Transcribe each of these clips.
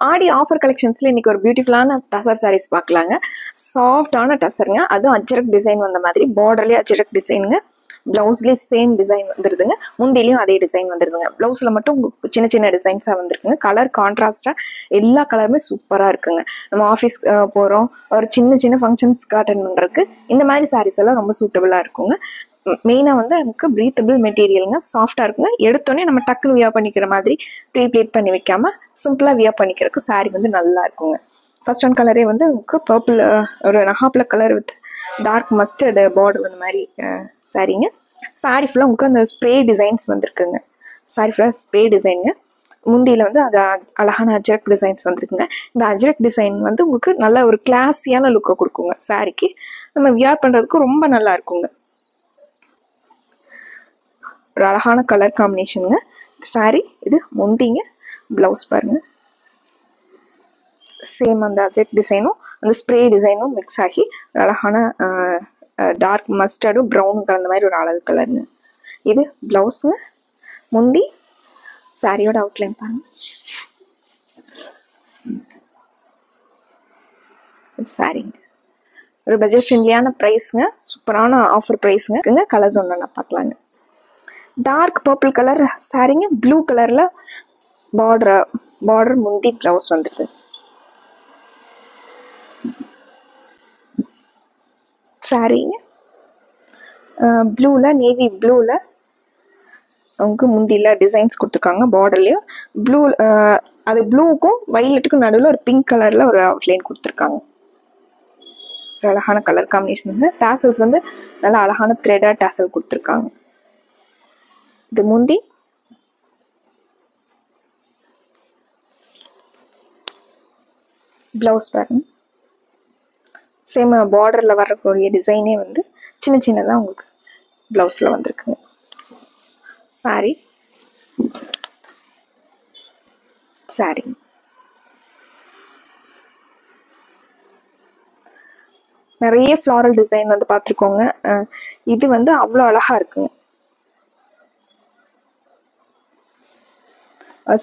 ஆடி offer கலெக்ஷன்ஸில் இன்றைக்கி ஒரு பியூட்டிஃபுல்லான டசர் சாரீஸ் பார்க்கலாங்க. சாஃப்டான டசருங்க, அதுவும் அஜ்ரக் டிசைன் வந்த மாதிரி பார்டர்லேயே அஜ்ரக் டிசைனுங்க. ப்ளவுஸ்லேயே சேம் டிசைன் வந்துடுதுங்க, முந்திலையும் அதே டிசைன் வந்துடுதுங்க. ப்ளவுஸில் மட்டும் சின்ன சின்ன டிசைன்ஸாக வந்துருக்குங்க. கலர் கான்ட்ராஸ்டாக எல்லா கலருமே சூப்பராக இருக்குங்க. நம்ம ஆஃபீஸ் போகிறோம், ஒரு சின்ன சின்ன ஃபங்க்ஷன்ஸ்க்கு அட்டென்ட் பண்ணுறதுக்கு இந்த மாதிரி சாரீஸ் எல்லாம் ரொம்ப சூட்டபுளாக இருக்குங்க. மெயினாக வந்து நமக்கு ப்ரீத்தபிள் மெட்டீரியலுங்க, சாஃப்டாக இருக்குங்க. எடுத்தோடனே நம்ம டக்குன்னு வியர் பண்ணிக்கிற மாதிரி ப்ரீ ப்ளீட் பண்ணி வைக்காமல் சிம்பிளாக வியர் பண்ணிக்கிறதுக்கு சாரீ வந்து நல்லா இருக்குங்க. ஃபர்ஸ்ட் ஒன் கலரே வந்து உங்களுக்கு பர்பிள், ஒரு நகாப்பில் colour with dark mustard border அந்த மாதிரி சாரீங்க. சாரீ ஃபுல்லாக உங்களுக்கு அந்த ஸ்ப்ரே டிசைன்ஸ் வந்துருக்குங்க. சாரீ ஃபுல்லாக ஸ்ப்ரே டிசைனுங்க. முந்தியில் வந்து அது அழகான அஜ்ரக் டிசைன்ஸ் வந்துருக்குங்க. இந்த அஜ்ரக் டிசைன் வந்து உங்களுக்கு நல்ல ஒரு கிளாஸியான லுக்கை கொடுக்குங்க. சாரீக்கு நம்ம வியர் பண்ணுறதுக்கு ரொம்ப நல்லா இருக்குங்க. ஒரு அழகான கலர் காம்பினேஷனுங்க சாரீ. இது முந்திங்க. ப்ளவுஸ் பாருங்க, சேம் அந்த அஜெக்ட் டிசைனும் அந்த ஸ்ப்ரே டிசைனும் மிக்ஸ் ஆகி அழகான டார்க் மஸ்டர்டும் ப்ரௌனும் கலந்த மாதிரி ஒரு அழகு கலருங்க. இது ப்ளவுஸுங்க. முந்தி சாரியோட அவுட்லைன் பாருங்க. சாரிங்க ஒரு பட்ஜெட் ஃப்ரெண்ட்லியான ப்ரைஸுங்க, சூப்பரான ஆஃபர் ப்ரைஸுங்க. கலர்ஸ் ஒன்று பார்க்கலாங்க. டார்க் பர்பிள் கலர் சாரீங்க, ப்ளூ கலரில் பார்டர் முந்தி ப்ளவுஸ் வந்துருக்கு. சாரீங்க ப்ளூவில், நேவி ப்ளூவில் அவங்க முந்தியில் டிசைன்ஸ் கொடுத்துருக்காங்க. பார்டர்லேயும் ப்ளூ, அது ப்ளூக்கும் வைலட்டுக்கும் நடுவில் ஒரு பிங்க் கலரில் ஒரு அவுட்லைன் கொடுத்துருக்காங்க. ஒரு அழகான கலர் காம்பினேஷன். டாசல்ஸ் வந்து நல்லா அழகான த்ரெடாக டாசல் கொடுத்துருக்காங்க. இது முந்தி. ப்ளவுஸ் பாருங்க, சேம் பார்டரில் வரக்கூடிய டிசைனே வந்து சின்ன சின்னதாக உங்களுக்கு ப்ளவுஸில் வந்துருக்குங்க. சாரி நிறைய ஃப்ளாரல் டிசைன் வந்து பார்த்துருக்கோங்க. இது வந்து அவ்வளோ அழகாக இருக்குங்க.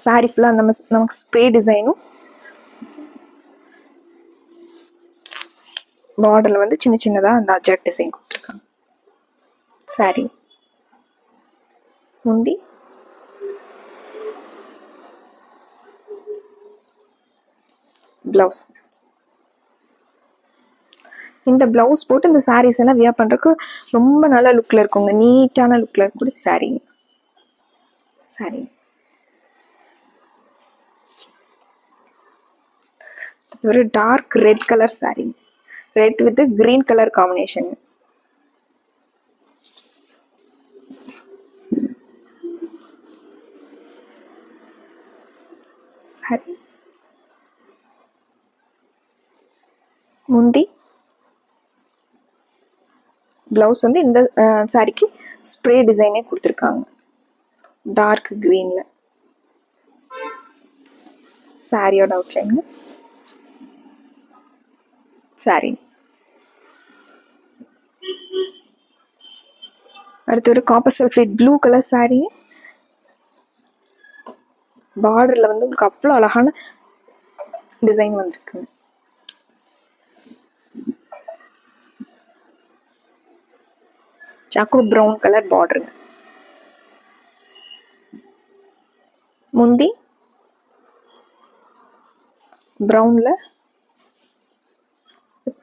சாரி ஃபுல்லாக நமக்கு ஸ்ப்ரே டிசைனும் பார்டரில் வந்து சின்ன சின்னதாக அந்த அஜ்ரக் டிசைன் கொடுத்துருக்காங்க. சாரி முந்தி. ப்ளவுஸ். இந்த ப்ளவுஸ் போட்டு இந்த சாரீஸ் எல்லாம் வியர் பண்ணுறதுக்கு ரொம்ப நல்ல லுக்கில் இருக்குங்க. நீட்டான லுக்கில் இருக்கக்கூடிய சாரீங்க. ஒரு dark red colour sari, red with green colour combination. Sari முந்தி. ப்ளவுஸ் வந்து இந்த சாரிக்கு ஸ்ப்ரே டிசைனே கொடுத்துருக்காங்க டார்க் கிரீன்ல. சாரியோட அவுட்லைன். சாரி அடுத்து ஒரு copper sulphate blue colour sari. பார்டர்ல வந்து உங்களுக்கு அவ்வளோ அழகான டிசைன் வந்துருக்கு. சாக்கோ ப்ரௌன் கலர் பார்டருங்க. முந்தி ப்ரௌன்ல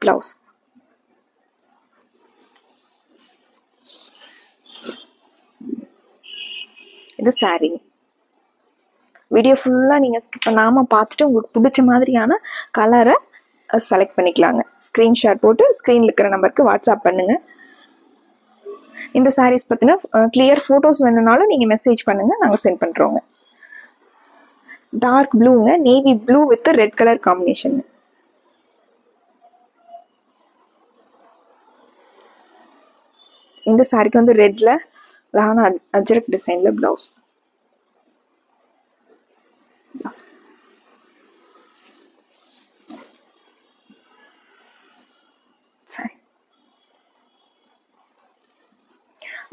ப்ளவுஸ். இது சாரி. வீடியோ ஃபுல்லாக நீங்கள் ஸ்கிப் பண்ணாமல் பார்த்துட்டு உங்களுக்கு பிடிச்ச மாதிரியான கலரை செலக்ட் பண்ணிக்கலாங்க. ஸ்க்ரீன்ஷாட் போட்டு ஸ்க்ரீனில் இருக்கிற நம்பருக்கு வாட்ஸ்அப் பண்ணுங்கள். இந்த சாரீஸ் பற்றின கிளியர் ஃபோட்டோஸ் வேணும்னாலும் நீங்கள் மெசேஜ் பண்ணுங்கள், நாங்கள் சென்ட் பண்ணுறோங்க. டார்க் ப்ளூங்க, navy blue with red colour combination. இந்த சாரிக்கு வந்து ரெட்ல அழகான அஜ்ரக் டிசைன்ல ப்ளவுஸ்.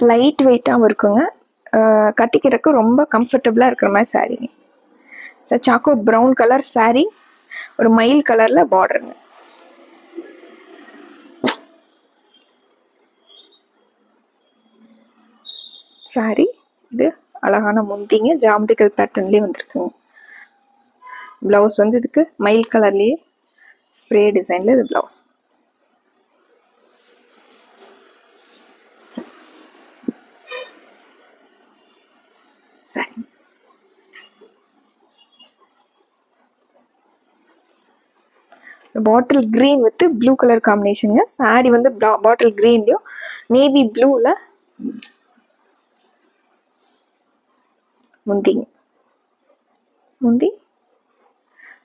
லைட் வெயிட்டாகவும் இருக்குங்க, கட்டிக்கிறதுக்கு ரொம்ப கம்ஃபர்டபுளாக இருக்கிற மாதிரி சாரீங்க. Sir choco brown colour saree, ஒரு மயில் கலர்ல பார்டருங்க. saree இது அழகான முந்திங்க, ஜாமெட்ரிக்கல் பேட்டர்ன்லேயே வந்துருக்குங்க. ப்ளவுஸ் வந்து இதுக்கு மயில் கலர்லேயே ஸ்ப்ரே டிசைனில் இது ப்ளவுஸ். சரி, bottle green with blue colour காம்பினேஷனுங்க. saree வந்து பாட்டில் கிரீன்லையும் நேவி ப்ளூவில் முந்திங்க. முந்தி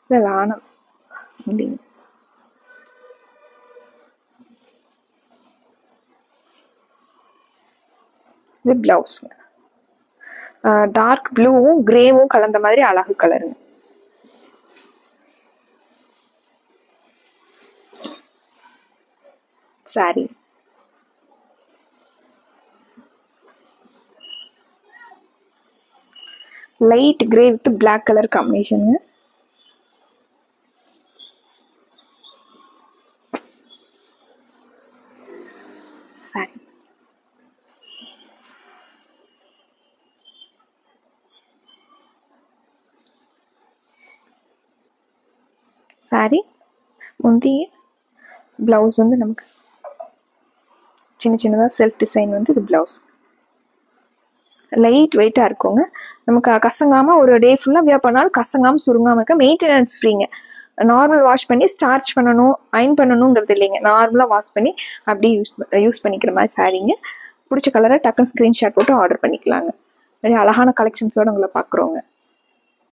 இதில் ஆனம் முந்திங்க. இது ப்ளவுஸுங்க. டார்க் ப்ளூவும் கிரேவும் கலந்த மாதிரி அழகு கலருங்க. saree light grey with black colour காம்பினேஷனுங்க. saree saree முந்தி ப்ளவுஸ் வந்து நமக்கு சின்ன சின்னதாக செல்ஃப் டிசைன் வந்து இது ப்ளவுஸ். லைட் வெயிட்டாக இருக்குங்க. நமக்கு கசங்காமல் ஒரு டே ஃபுல்லாக வியர் பண்ணாலும் கசங்காமல் சுருங்காமல் இருக்க, மெயின்டெனன்ஸ் ஃப்ரீங்க. நார்மல் வாஷ் பண்ணி ஸ்டார்ச் பண்ணணும், அயன் பண்ணணுங்கிறது இல்லைங்க. நார்மலாக வாஷ் பண்ணி அப்படியே யூஸ் பண்ணிக்கிற மாதிரி சாரீங்க. பிடிச்ச கலரை டக்குன்னு ஸ்க்ரீன்ஷாட் போட்டு ஆர்டர் பண்ணிக்கலாங்க. நிறைய அழகான கலெக்ஷன்ஸோடு உங்களை பார்க்குறோங்க.